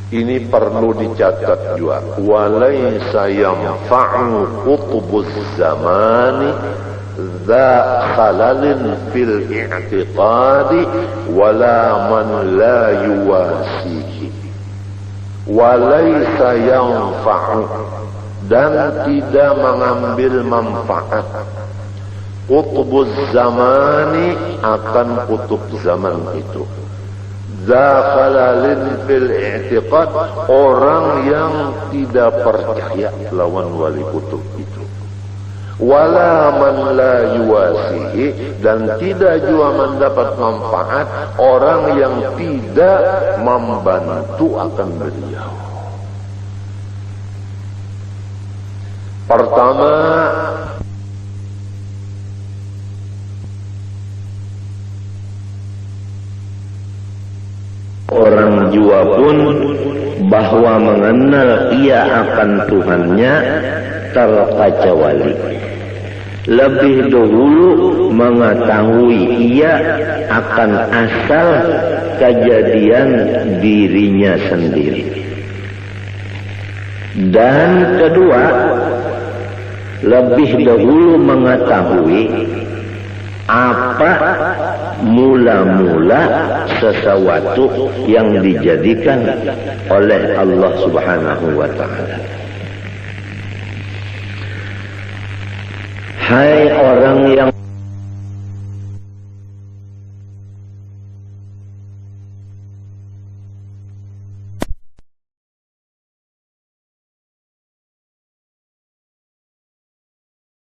Ini perlu dicatat juga. Walaysa yanfa'u qutbuz zamani dza khalalin fil i'tiqadi wala man la yuwasihi. Walaysa yanfa'u, dan tidak mengambil manfaat qutbuz zamani akan kutub zaman itu. Zafalalin fil i'tiqad, orang yang tidak percaya lawan wali kutub itu. wala man la yuwasihi, dan tidak juga mendapat manfaat orang yang tidak membantu akan beliau. Pertama, orang jua pun bahwa mengenal ia akan Tuhannya terkecuali. Lebih dahulu mengetahui ia akan asal kejadian dirinya sendiri. Dan kedua, lebih dahulu mengetahui apa mula-mula sesuatu yang dijadikan oleh Allah Subhanahu wa ta'ala. Hai orang yang